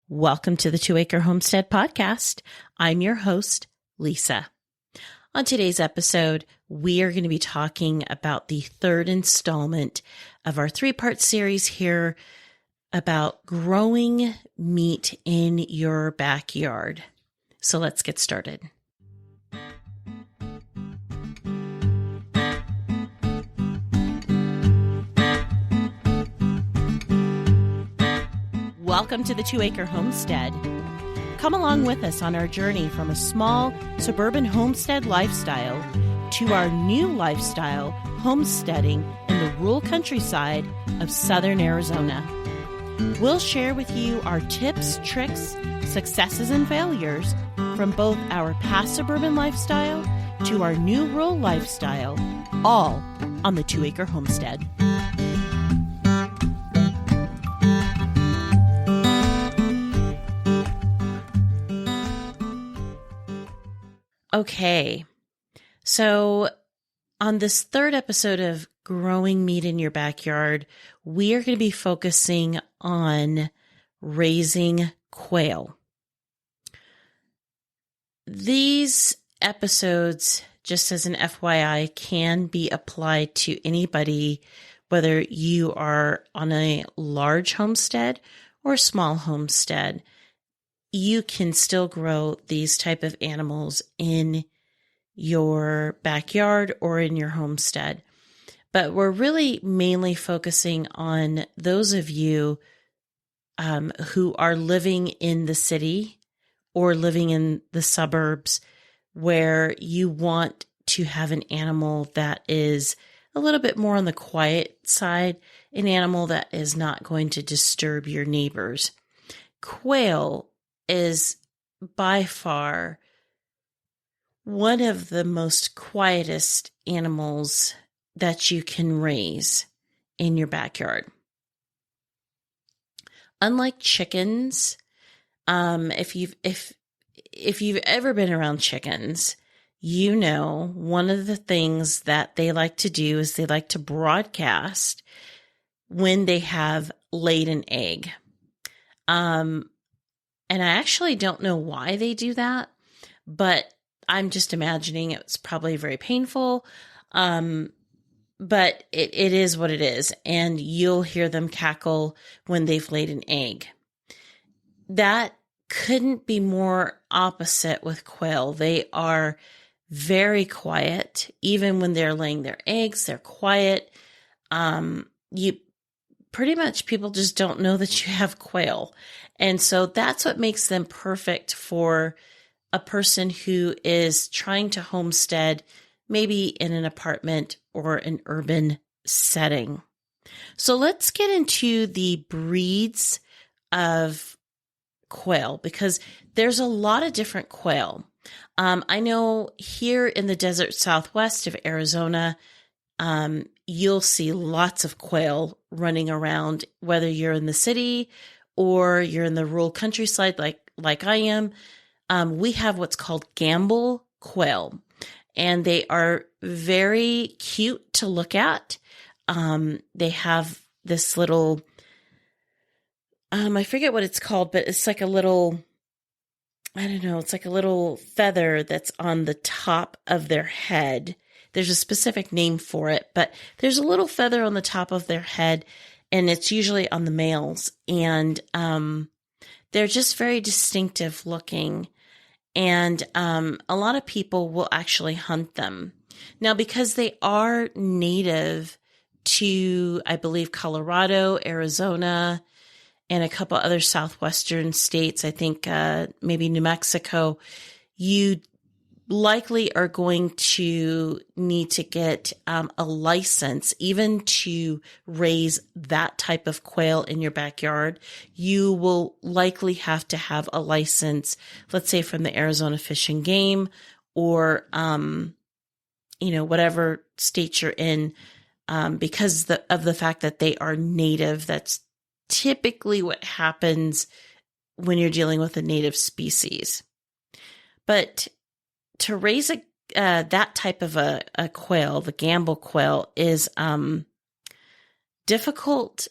Welcome to the 2 Acre Homestead Podcast. I'm your host, Lisa. On today's episode, we are going to be talking about the third installment of our 3-part series here about growing meat in your backyard. So let's get started. Welcome to the 2 Acre Homestead. Come along with us on our journey from a small suburban homestead lifestyle to our new lifestyle, homesteading in the rural countryside of southern Arizona. We'll share with you our tips, tricks, successes, and failures from both our past suburban lifestyle to our new rural lifestyle, all on the 2 Acre Homestead. Okay, so on this third episode of Growing Meat in Your Backyard, we are going to be focusing on raising quail. These episodes, just as an FYI, can be applied to anybody, whether you are on a large homestead or a small homestead. You can still grow these type of animals in your backyard or in your homestead. But we're really mainly focusing on those of you who are living in the city or living in the suburbs where you want to have an animal that is a little bit more on the quiet side, an animal that is not going to disturb your neighbors. Quail is by far one of the most quietest animals that you can raise in your backyard. Unlike chickens, if you've ever been around chickens, you know one of the things that they like to do is they like to broadcast when they have laid an egg. And I actually don't know why they do that, but I'm just imagining it's probably very painful. But it is what it is. And you'll hear them cackle when they've laid an egg. That couldn't be more opposite with quail. They are very quiet. Even when they're laying their eggs, they're quiet. Pretty much people just don't know that you have quail. And so that's what makes them perfect for a person who is trying to homestead, maybe in an apartment or an urban setting. So let's get into the breeds of quail because there's a lot of different quail. I know here in the desert southwest of Arizona, you'll see lots of quail running around, whether you're in the city or you're in the rural countryside like I am. We have what's called gamble quail, and they are very cute to look at. They have this little, I forget what it's called, but it's like a little, I don't know, it's like a little feather that's on the top of their head. There's a specific name for it, but there's a little feather on the top of their head, and it's usually on the males. And they're just very distinctive looking. And a lot of people will actually hunt them. Now, because they are native to, I believe, Colorado, Arizona, and a couple other southwestern states, I think maybe New Mexico, you likely are going to need to get a license even to raise that type of quail in your backyard. You will likely have to have a license, let's say from the Arizona Fish and Game or, whatever state you're in, because of the fact that they are native. That's typically what happens when you're dealing with a native species. But to raise that type of a quail, the gamble quail, is difficult,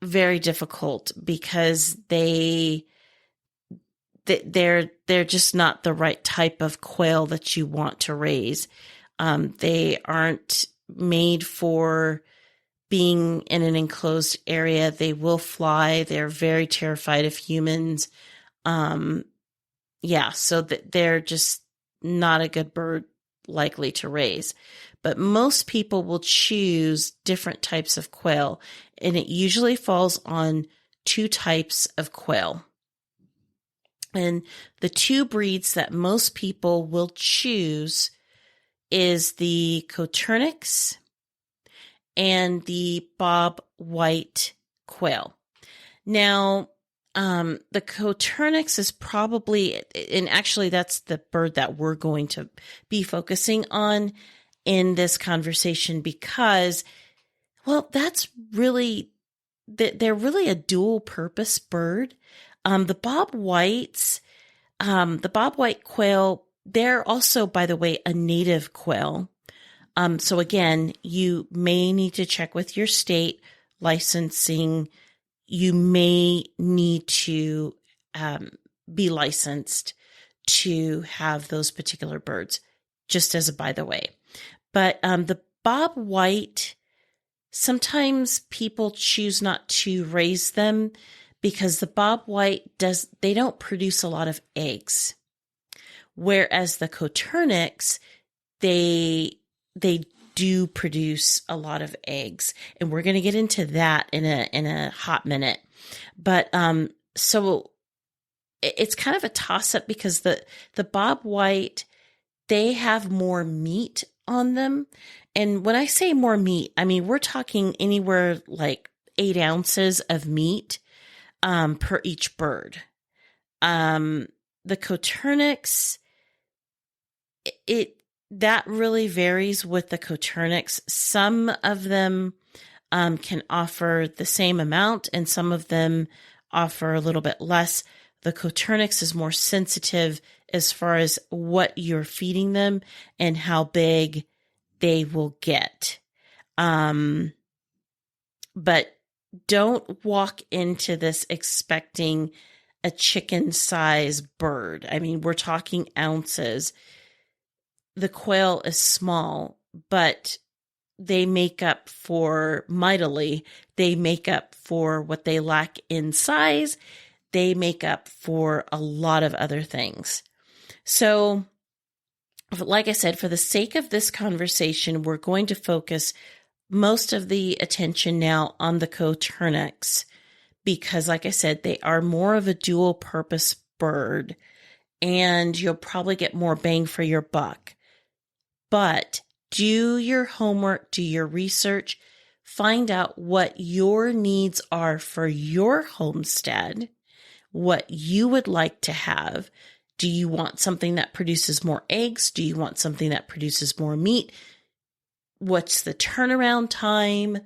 very difficult, because they they're just not the right type of quail that you want to raise. They aren't made for being in an enclosed area. They will fly. They're very terrified of humans. So they're just not a good bird likely to raise. But most people will choose different types of quail, and it usually falls on two types of quail. And the two breeds that most people will choose is the Coturnix and the bob white quail. Now, the Coturnix is probably, and actually that's the bird that we're going to be focusing on in this conversation because, well, that's really, they're really a dual purpose bird. The bob white quail, they're also, by the way, a native quail. So again, you may need to check with your state licensing. You may need to be licensed to have those particular birds, just as a by the way. But the bob white, sometimes people choose not to raise them because the bob white they don't produce a lot of eggs. Whereas the Coturnix, they do produce a lot of eggs, and we're going to get into that in a hot minute. But so it's kind of a toss up because the bob white, they have more meat on them. And when I say more meat, I mean, we're talking anywhere like 8 ounces of meat per each bird. The Coturnix, that really varies with the Coturnix. Some of them can offer the same amount, and some of them offer a little bit less. The Coturnix is more sensitive as far as what you're feeding them and how big they will get. But don't walk into this expecting a chicken-size bird. I mean, we're talking ounces. The quail is small, but they make up for mightily. They make up for what they lack in size. They make up for a lot of other things. So, like I said, for the sake of this conversation, we're going to focus most of the attention now on the Coturnix because, like I said, they are more of a dual purpose bird and you'll probably get more bang for your buck. But do your homework, do your research, find out what your needs are for your homestead, what you would like to have. Do you want something that produces more eggs? Do you want something that produces more meat? What's the turnaround time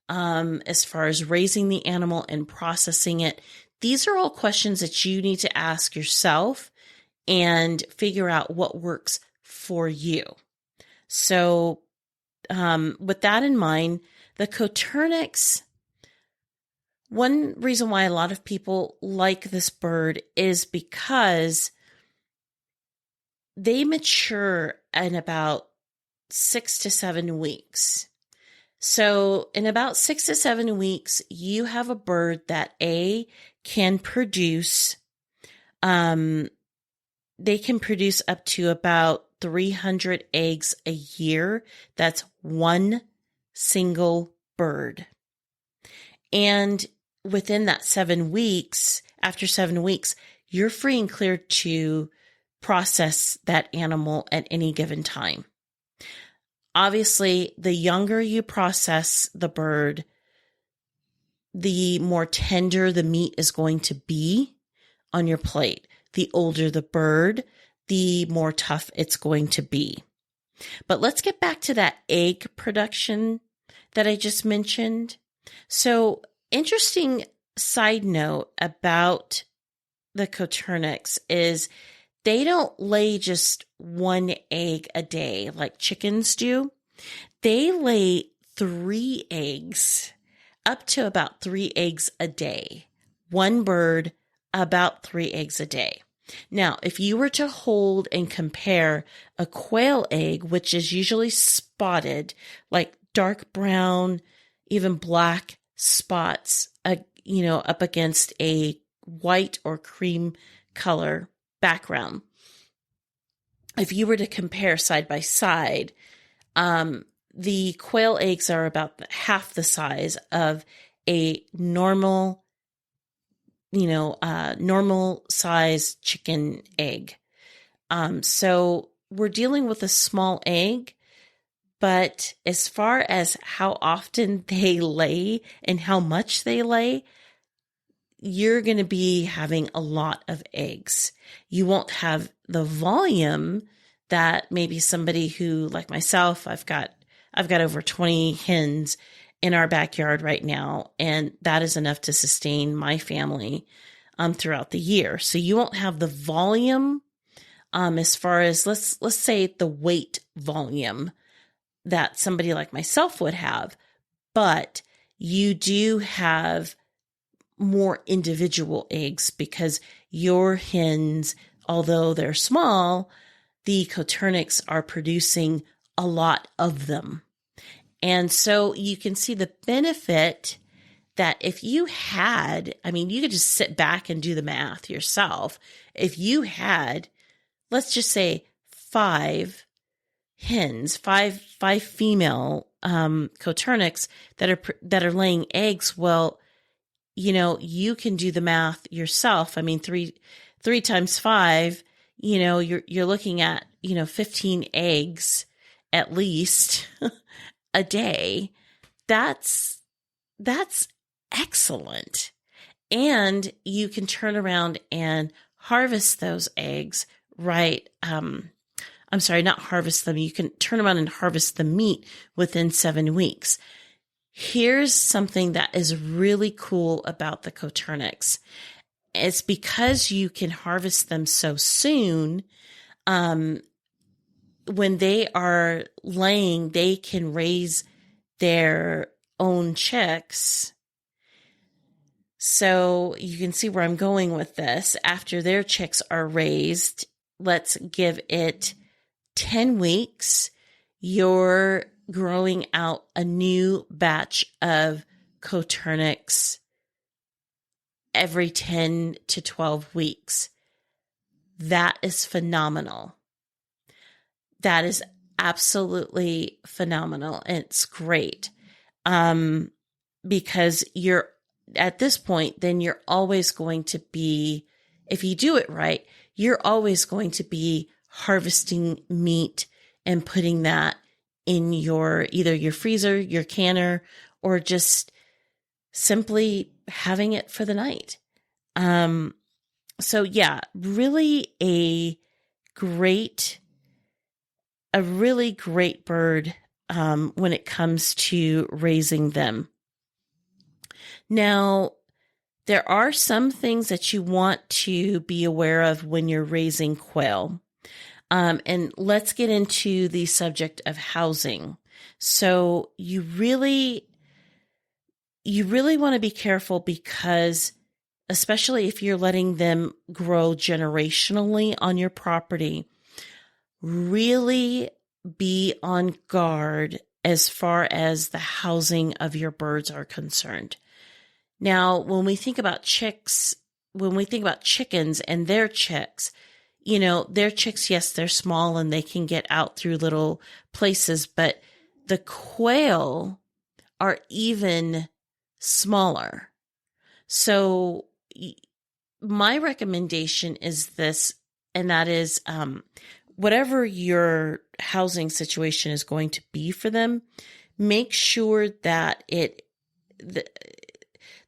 as far as raising the animal and processing it? These are all questions that you need to ask yourself and figure out what works for you. So with that in mind, the Coturnix, one reason why a lot of people like this bird is because they mature in about 6 to 7 weeks. So in about 6 to 7 weeks, you have a bird that can produce, they can produce up to about 300 eggs a year. That's one single bird. And within that 7 weeks, after 7 weeks, you're free and clear to process that animal at any given time. Obviously, the younger you process the bird, the more tender the meat is going to be on your plate. The older the bird, the more tough it's going to be. But let's get back to that egg production that I just mentioned. So, interesting side note about the Coturnix is they don't lay just one egg a day like chickens do. They lay 3 eggs, up to about 3 eggs a day. One bird, about 3 eggs a day. Now, if you were to hold and compare a quail egg, which is usually spotted, like dark brown, even black spots, up against a white or cream color background. If you were to compare side by side, the quail eggs are about half the size of a normal size chicken egg. So we're dealing with a small egg, but as far as how often they lay and how much they lay, you're going to be having a lot of eggs. You won't have the volume that maybe somebody who, like myself, I've got over 20 hens in our backyard right now, and that is enough to sustain my family throughout the year. So you won't have the volume as far as let's say the weight volume that somebody like myself would have, but you do have more individual eggs because your hens, although they're small, the Coturnix are producing a lot of them. And so you can see the benefit that if you had, you could just sit back and do the math yourself. If you had, let's just say 5 hens, five female Coturnix that are laying eggs, well, you can do the math yourself. 3 times 5, you're looking at, 15 eggs at least a day. That's excellent. And you can turn around and harvest those eggs, right? I'm sorry, not harvest them. You can turn around and harvest the meat within 7 weeks. Here's something that is really cool about the Coturnix. It's because you can harvest them so soon. When they are laying, they can raise their own chicks. So you can see where I'm going with this. After their chicks are raised, let's give it 10 weeks. You're growing out a new batch of Coturnix every 10 to 12 weeks. That is phenomenal. That is absolutely phenomenal. It's great. Because you're at this point, then you're always going to be, if you do it right, you're always going to be harvesting meat and putting that in either your freezer, your canner, or just simply having it for the night. So yeah, really a really great bird when it comes to raising them. Now, there are some things that you want to be aware of when you're raising quail. And let's get into the subject of housing. So you really want to be careful because, especially if you're letting them grow generationally on your property, really be on guard as far as the housing of your birds are concerned. Now, when we think about chickens and their chicks, their chicks, yes, they're small and they can get out through little places, but the quail are even smaller. So my recommendation is this, and that is, whatever your housing situation is going to be for them, make sure that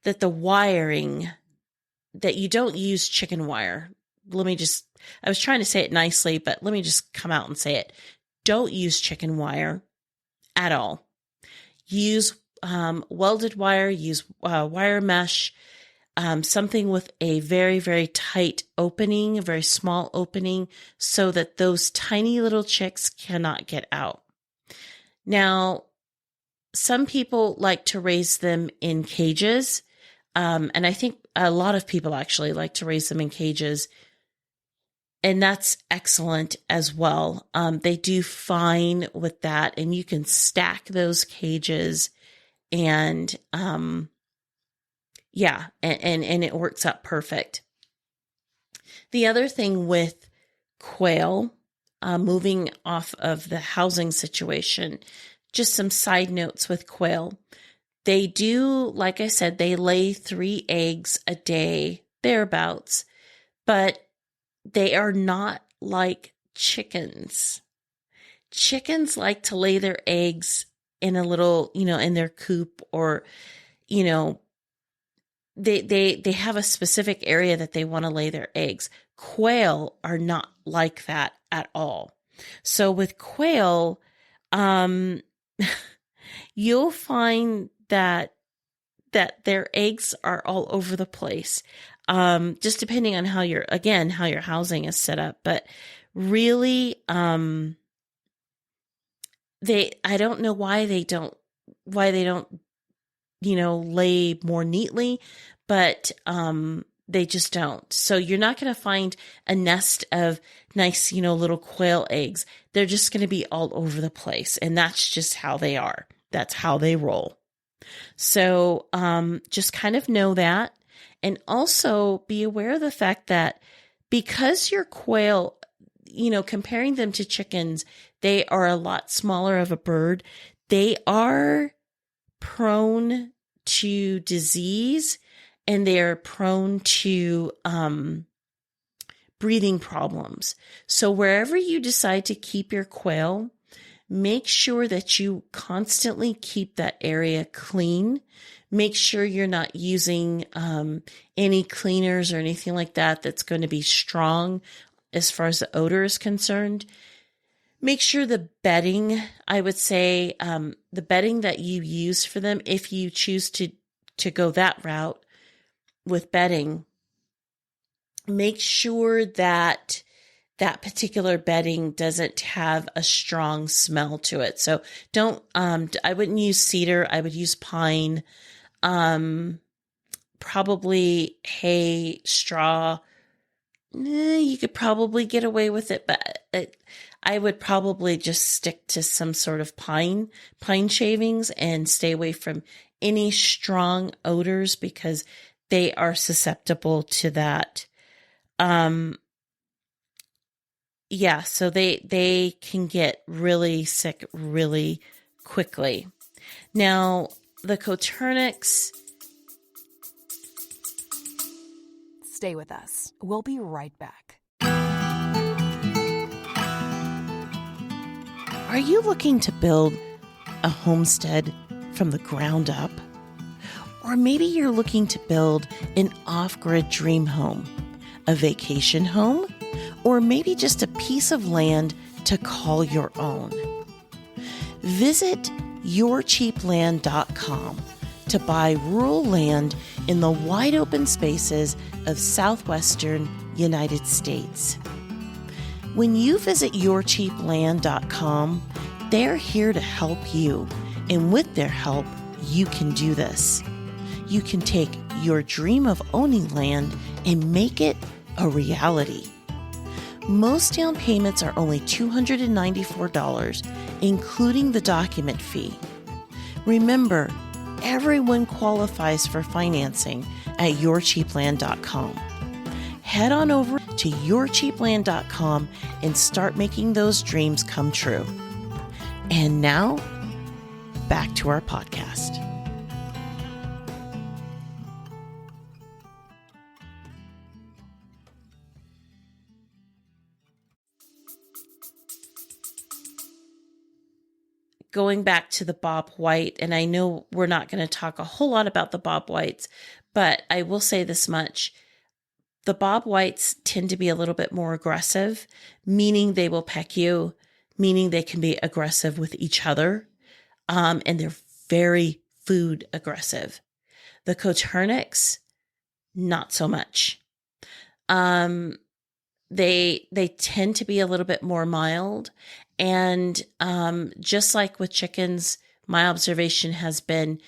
that the wiring, that you don't use chicken wire. I was trying to say it nicely, but let me just come out and say it. Don't use chicken wire at all. Use welded wire, use wire mesh, something with a very, very tight opening, a very small opening, so that those tiny little chicks cannot get out. Now, some people like to raise them in cages, and I think a lot of people actually like to raise them in cages. And that's excellent as well. They do fine with that, and you can stack those cages, and yeah, and it works out perfect. The other thing with quail, moving off of the housing situation, just some side notes with quail. They do, like I said, they lay 3 eggs a day, thereabouts, but they are not like chickens. Chickens like to lay their eggs in a little, in their coop, or, they have a specific area that they want to lay their eggs. Quail are not like that at all. So with quail, you'll find that their eggs are all over the place. Just depending on how your housing is set up. But really, I don't know why they don't, lay more neatly, but, they just don't. So you're not going to find a nest of nice, little quail eggs. They're just going to be all over the place. And that's just how they are. That's how they roll. So, just kind of know that. And also be aware of the fact that because your quail, comparing them to chickens, they are a lot smaller of a bird. They are prone to disease, and they are prone to breathing problems. So wherever you decide to keep your quail, make sure that you constantly keep that area clean. Make sure you're not using any cleaners or anything like that that's going to be strong as far as the odor is concerned. Make sure the bedding, I would say, the bedding that you use for them, if you choose to go that route with bedding, make sure that that particular bedding doesn't have a strong smell to it. So I wouldn't use cedar. I would use pine, probably hay, straw. You could probably get away with it, but I would probably just stick to some sort of pine shavings and stay away from any strong odors, because they are susceptible to that. Yeah, so they can get really sick really quickly. Now, the coturnix. Stay with us. We'll be right back. Are you looking to build a homestead from the ground up? Or maybe you're looking to build an off-grid dream home, a vacation home, or maybe just a piece of land to call your own. Visit yourcheapland.com to buy rural land in the wide open spaces of southwestern United States. When you visit yourcheapland.com, they're here to help you, and with their help, you can do this. You can take your dream of owning land and make it a reality. Most down payments are only $294, including the document fee. Remember, everyone qualifies for financing at yourcheapland.com. Head on over to yourcheapland.com and start making those dreams come true. And now, back to our podcast. Going back to the Bob White, and I know we're not going to talk a whole lot about the Bob Whites, but I will say this much. The Bob Whites tend to be a little bit more aggressive, meaning they will peck you, meaning they can be aggressive with each other, and they're very food aggressive. The coturnix, not so much. They tend to be a little bit more mild, and just like with chickens, my observation has been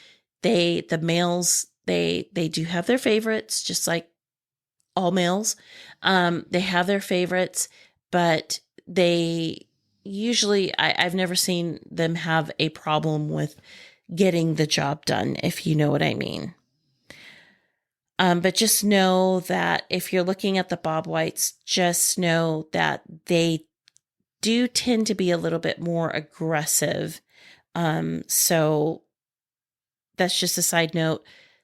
the males, they do have their favorites, just like all males. They have their favorites, but they usually, I've never seen them have a problem with getting the job done, if you know what I mean. But just know that if you're looking at the bob whites, just know that they do tend to be a little bit more aggressive. So that's just a side note.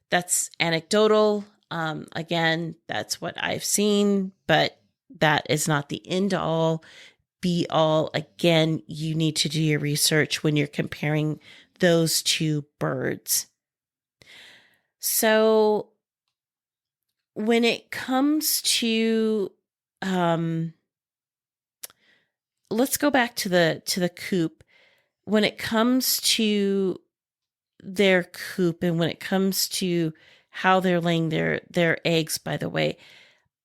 That's anecdotal. Again, that's what I've seen, but that is not the end all be all. Again, you need to do your research when you're comparing those two birds. So when it comes to, let's go back to the coop. When it comes to their coop and when it comes to how they're laying their eggs, by the way,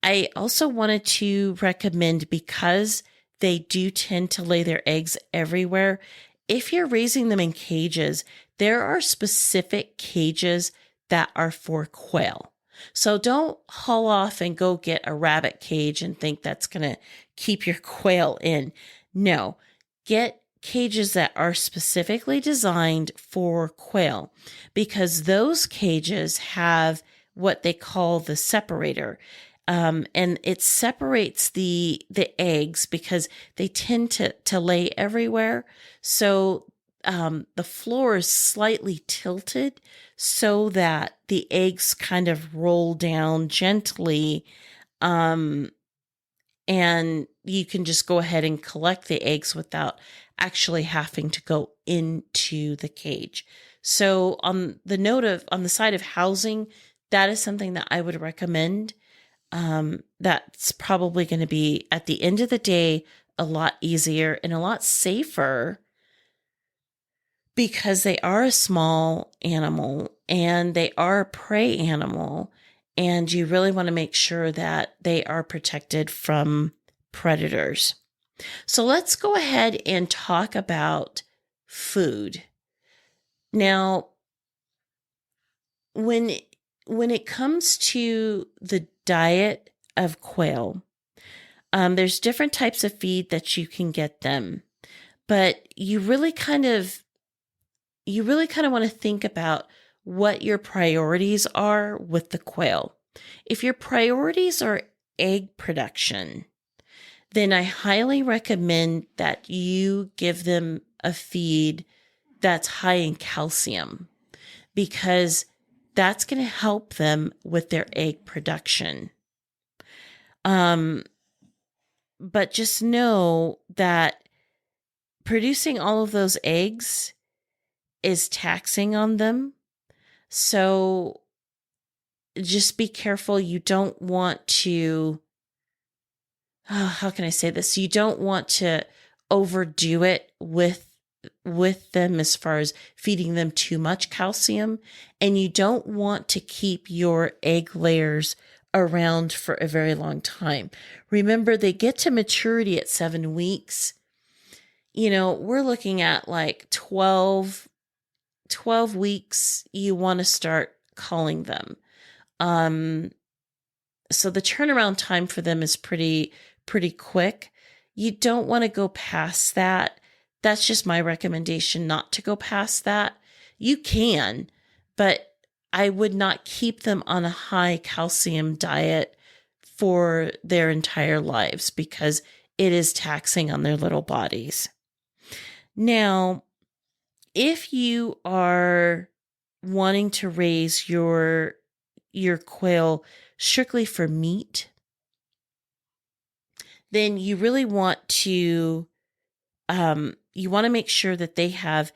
I also wanted to recommend, because they do tend to lay their eggs everywhere, if you're raising them in cages, there are specific cages that are for quail. So don't haul off and go get a rabbit cage and think that's going to keep your quail in. No, get cages that are specifically designed for quail, because those cages have what they call the separator. And it separates the eggs because they tend to lay everywhere. So the floor is slightly tilted so that the eggs kind of roll down gently. And you can just go ahead and collect the eggs without actually having to go into the cage. So on the side of housing, that is something that I would recommend. That's probably going to be, at the end of the day, a lot easier and a lot safer, because they are a small animal and they are a prey animal, and you really want to make sure that they are protected from predators. So let's go ahead and talk about food. Now, when it comes to the diet of quail, there's different types of feed that you can get them, but you really kind of want to think about what your priorities are with the quail. If your priorities are egg production, then I highly recommend that you give them a feed that's high in calcium, because that's going to help them with their egg production. But just know that producing all of those eggs is taxing on them. So just be careful. You don't want to, how can I say this? You don't want to overdo it with them as far as feeding them too much calcium. And you don't want to keep your egg layers around for a very long time. Remember, they get to maturity at 7 weeks. We're looking at like 12 weeks. You want to start calling them. So the turnaround time for them is pretty quick. You don't want to go past that. That's just my recommendation, not to go past that. You can, but I would not keep them on a high calcium diet for their entire lives, because it is taxing on their little bodies. Now, if you are wanting to raise your quail strictly for meat, then you really want to make sure that they have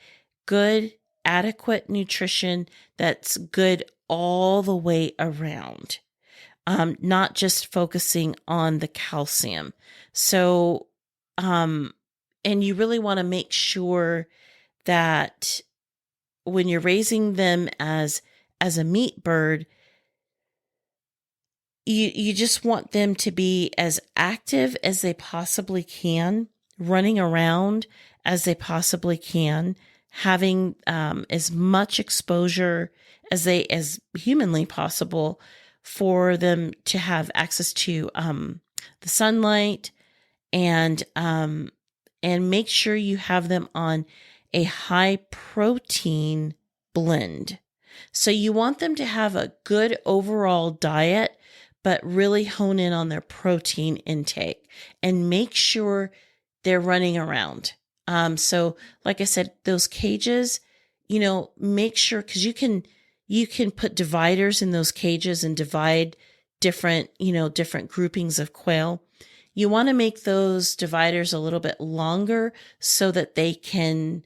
good, adequate nutrition that's good all the way around, not just focusing on the calcium. So, and you really want to make sure that when you're raising them as a meat bird, you just want them to be as active as they possibly can, running around as they possibly can, having as much exposure as humanly possible for them to have access to the sunlight, and make sure you have them on a high protein blend. So you want them to have a good overall diet, but really hone in on their protein intake and make sure they're running around. So like I said, those cages, make sure, because you can put dividers in those cages and divide different groupings of quail. You want to make those dividers a little bit longer so that they can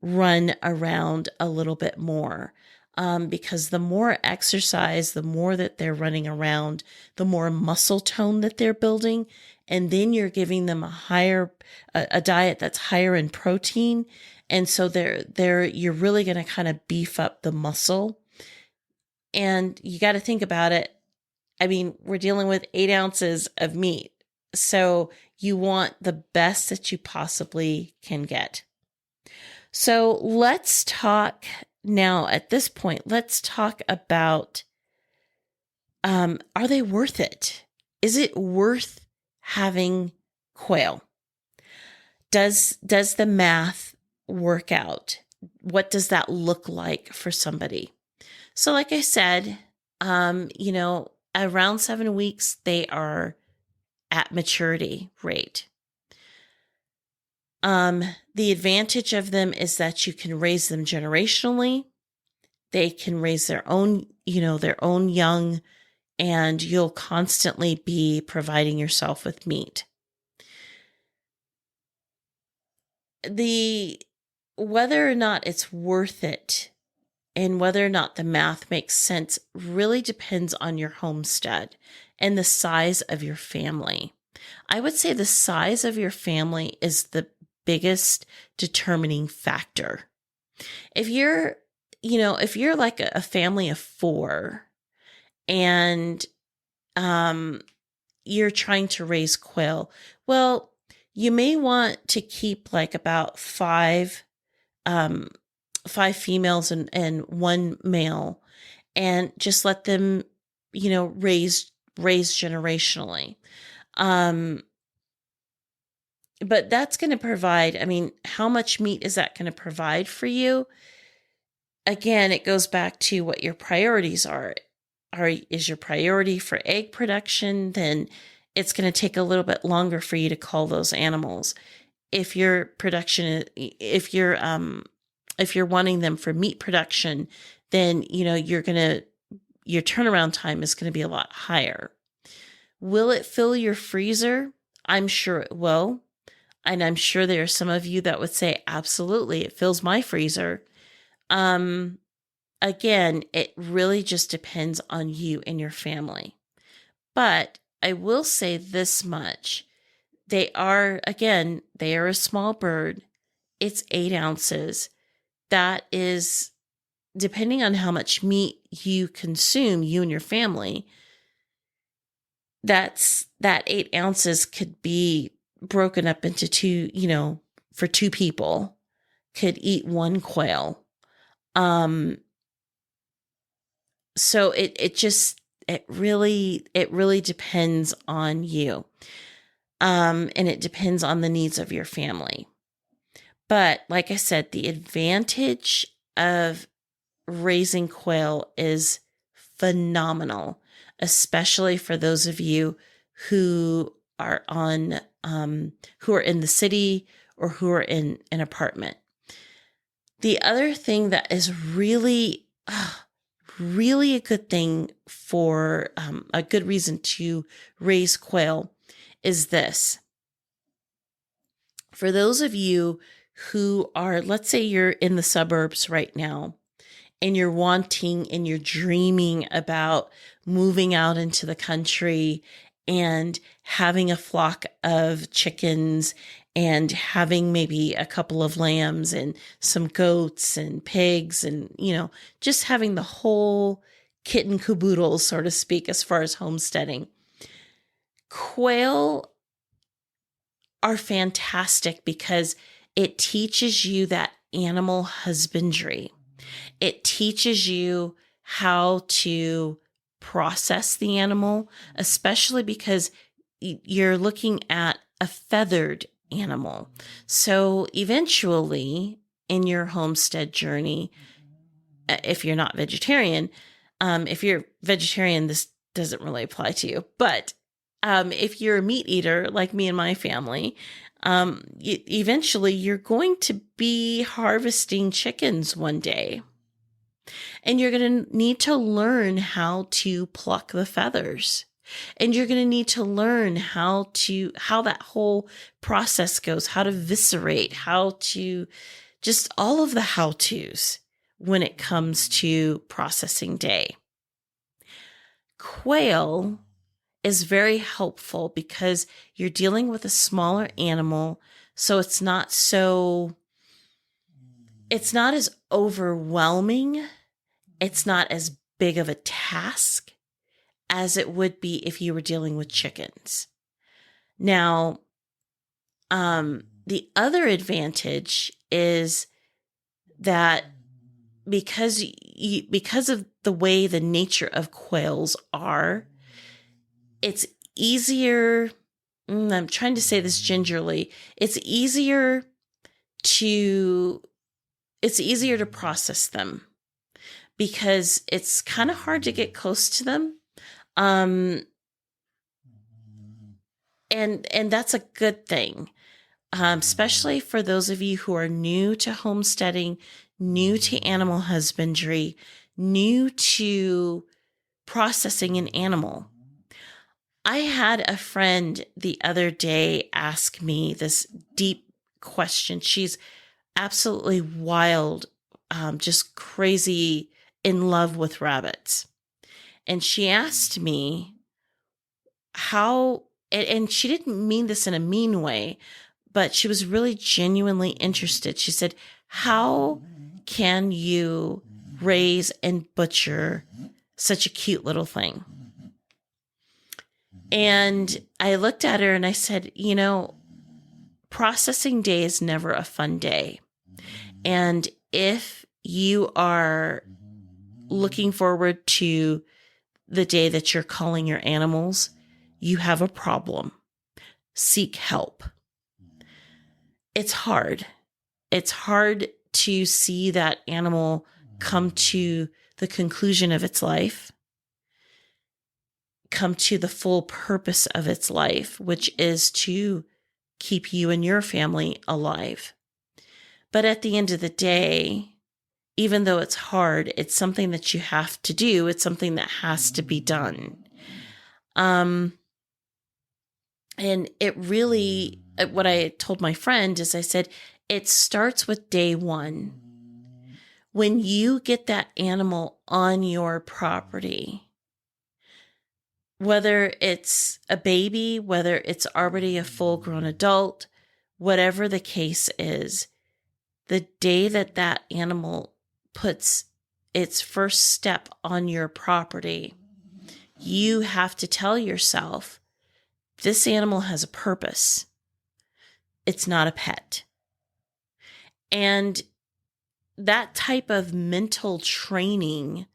run around a little bit more. Because the more exercise, the more that they're running around, the more muscle tone that they're building. And then you're giving them a diet that's higher in protein. And so you're really going to kind of beef up the muscle. And you got to think about it. I mean, we're dealing with 8 ounces of meat. So you want the best that you possibly can get. So let's talk now at this point. Let's talk about, are they worth it? Is it worth having quail? Does the math work out? What does that look like for somebody? So like I said, around 7 weeks, they are at maturity rate. The advantage of them is that you can raise them generationally. They can raise their own young, and you'll constantly be providing yourself with meat. Whether or not it's worth it and whether or not the math makes sense really depends on your homestead and the size of your family. I would say the size of your family is the biggest determining factor. If you're like a family of 4 and you're trying to raise quail, well, you may want to keep like about 5 females and 1 male, and just let them, raise generationally. But that's going to provide, how much meat is that going to provide for you? Again, it goes back to what your priorities are. Is your priority for egg production? Then it's going to take a little bit longer for you to cull those animals. If your wanting them for meat production, then, your turnaround time is going to be a lot higher. Will it fill your freezer? I'm sure it will. And I'm sure there are some of you that would say, absolutely, it fills my freezer. Again, it really just depends on you and your family. But I will say this much. They are a small bird. It's 8 ounces. That is, depending on how much meat you consume, you and your family, that 8 ounces could be broken up into 2, for 2 people could eat 1 quail. So it really depends on you. And it depends on the needs of your family. But like I said, the advantage of raising quail is phenomenal, especially for those of you who are who are in the city or who are in an apartment. The other thing that is really, really a good thing for a good reason to raise quail is this. For those of you who are, let's say you're in the suburbs right now, and you're wanting and you're dreaming about moving out into the country and having a flock of chickens and having maybe a couple of lambs and some goats and pigs and, just having the whole kit and caboodle, so to speak, as far as homesteading. Quail are fantastic because it teaches you that animal husbandry. It teaches you how to process the animal, especially because you're looking at a feathered animal. So eventually in your homestead journey, if you're not vegetarian, if you're vegetarian, this doesn't really apply to you. But if you're a meat eater like me and my family, eventually you're going to be harvesting chickens one day. And you're going to need to learn how to pluck the feathers. And you're going to need to learn how that whole process goes, how to viscerate, how to just all of the how-tos when it comes to processing day. Quail is very helpful because you're dealing with a smaller animal, so it's not as overwhelming. It's not as big of a task as it would be if you were dealing with chickens. Now, the other advantage is that because of the way the nature of quails are, it's easier. I'm trying to say this gingerly. It's easier to process them because it's kind of hard to get close to them. And that's a good thing, especially for those of you who are new to homesteading, new to animal husbandry, new to processing an animal. I had a friend the other day ask me this deep question. She's absolutely wild, just crazy in love with rabbits. And she asked me how, and she didn't mean this in a mean way, but she was really genuinely interested. She said, how can you raise and butcher such a cute little thing? And I looked at her and I said, processing day is never a fun day. And if you are looking forward to the day that you're culling your animals, you have a problem. Seek help. It's hard. It's hard to see that animal come to the conclusion of its life, come to the full purpose of its life, which is to keep you and your family alive. But at the end of the day, even though it's hard, it's something that you have to do. It's something that has to be done. And it really, what I told my friend is I said, it starts with day one. When you get that animal on your property, whether it's a baby, whether it's already a full-grown adult, whatever the case is, the day that that animal puts its first step on your property, you have to tell yourself, this animal has a purpose. It's not a pet. And that type of mental training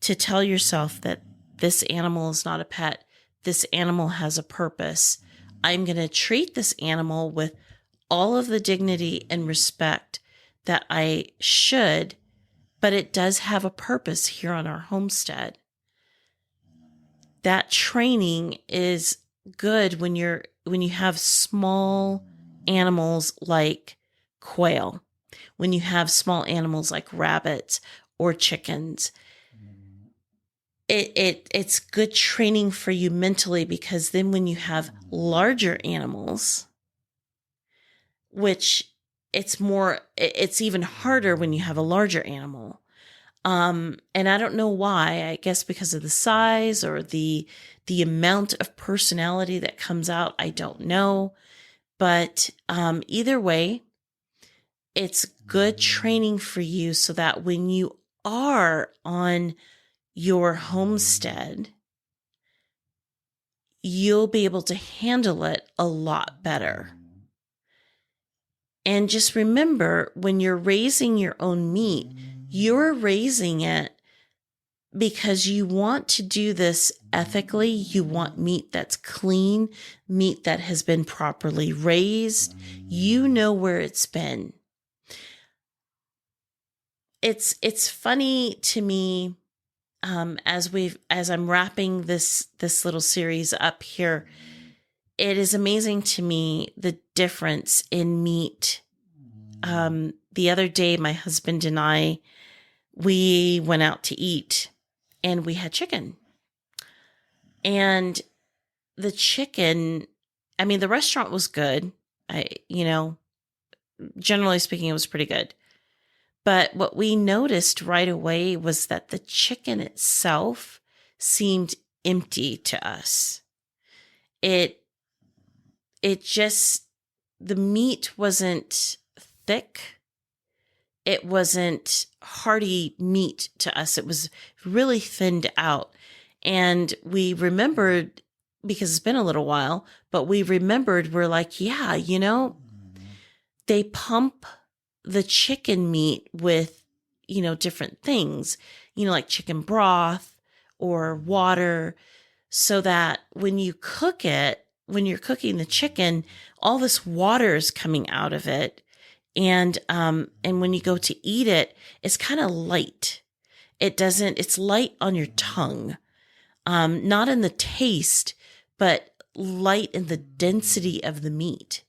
to tell yourself that this animal is not a pet, this animal has a purpose. I'm going to treat this animal with all of the dignity and respect that I should, but it does have a purpose here on our homestead. That training is good when you have small animals like quail, when you have small animals like rabbits or chickens. It's good training for you mentally, because then when you have larger animals, which it's even harder when you have a larger animal. And I don't know why, I guess because of the size or the amount of personality that comes out. I don't know. But either way, it's good training for you so that when you are on your homestead, you'll be able to handle it a lot better. And just remember, when you're raising your own meat, you're raising it because you want to do this ethically. You want meat that's clean, meat that has been properly raised. You know where it's been. It's funny to me, as I'm wrapping this little series up here. It is amazing to me the difference in meat. The other day, my husband and I, we went out to eat, and we had chicken. And the chicken, I mean, the restaurant was good. Generally speaking, it was pretty good. But what we noticed right away was that the chicken itself seemed empty to us. It just, the meat wasn't thick. It wasn't hearty meat to us. It was really thinned out. And we remembered, because it's been a little while, but we remembered, we're like, yeah, they pump the chicken meat with, different things, like chicken broth or water, so that when you cook it, when you're cooking the chicken, all this water is coming out of it. And when you go to eat it, it's kind of light. It's light on your tongue. Not in the taste, but light in the density of the meat.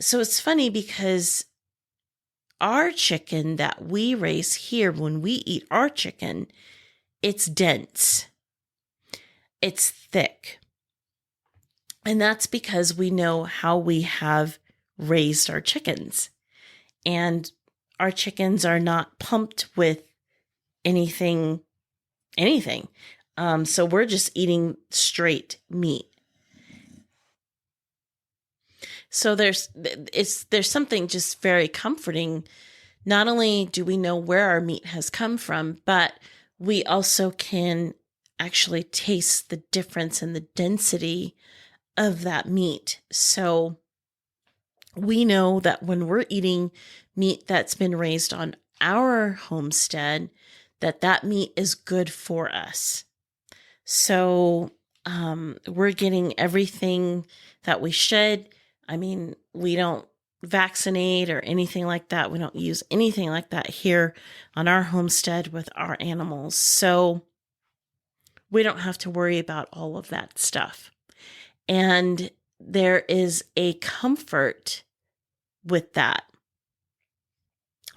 So it's funny because our chicken that we raise here, when we eat our chicken, it's dense. It's thick. And that's because we know how we have raised our chickens. And our chickens are not pumped with anything. So we're just eating straight meat. So there's something just very comforting. Not only do we know where our meat has come from, but we also can actually taste the difference in the density of that meat. So we know that when we're eating meat that's been raised on our homestead, that meat is good for us. So we're getting everything that we should. I mean, we don't vaccinate or anything like that. We don't use anything like that here on our homestead with our animals. So we don't have to worry about all of that stuff. And there is a comfort with that,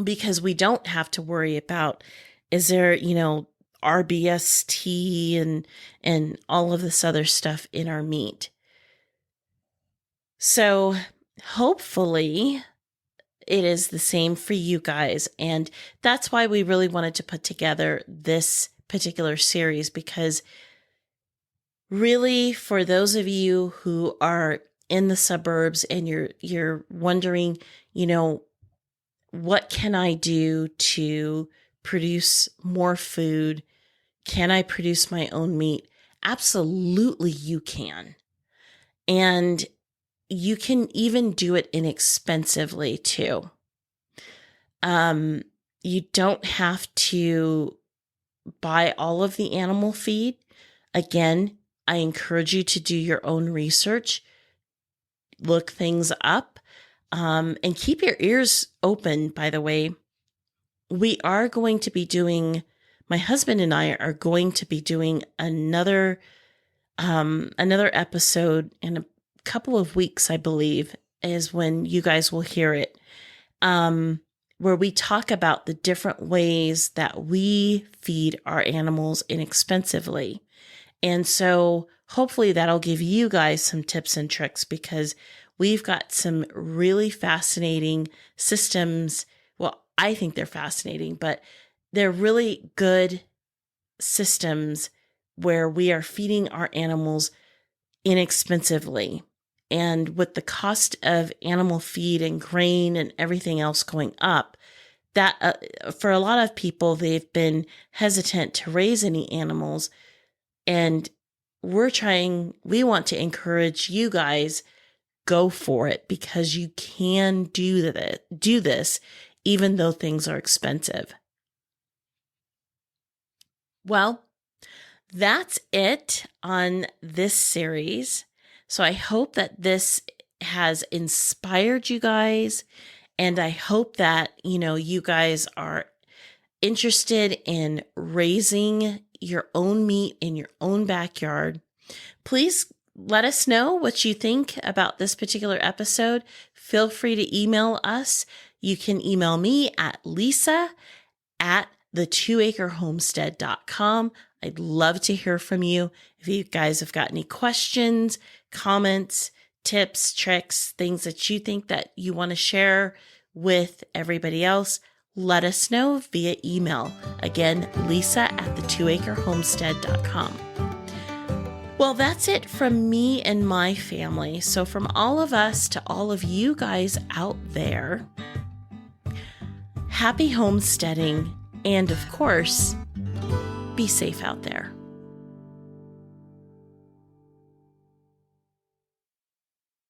because we don't have to worry about, is there, RBST and all of this other stuff in our meat. So hopefully it is the same for you guys. And that's why we really wanted to put together this particular series, because really, for those of you who are in the suburbs and you're wondering, what can I do to produce more food? Can I produce my own meat? Absolutely, you can. And you can even do it inexpensively too. You don't have to buy all of the animal feed. Again, I encourage you to do your own research, look things up, and keep your ears open. By the way, we are going to be doing, my husband and I are going to be doing another episode in a couple of weeks, I believe, is when you guys will hear it, where we talk about the different ways that we feed our animals inexpensively. And so hopefully that'll give you guys some tips and tricks, because we've got some really fascinating systems. Well, I think they're fascinating, but they're really good systems where we are feeding our animals inexpensively. And with the cost of animal feed and grain and everything else going up, that for a lot of people, they've been hesitant to raise any animals. And we want to encourage you guys, go for it, because you can do this even though things are expensive. Well, that's it on this series. So I hope that this has inspired you guys. And I hope that, you guys are interested in raising your own meat in your own backyard. Please let us know what you think about this particular episode. Feel free to email us. You can email me at lisa@the2acrehomestead.com. I'd love to hear from you. If you guys have got any questions, comments, tips, tricks, things that you think that you want to share with everybody else, let us know via email. Again, lisa@the2acrehomestead.com. Well, that's it from me and my family. So from all of us to all of you guys out there, happy homesteading, and of course, be safe out there.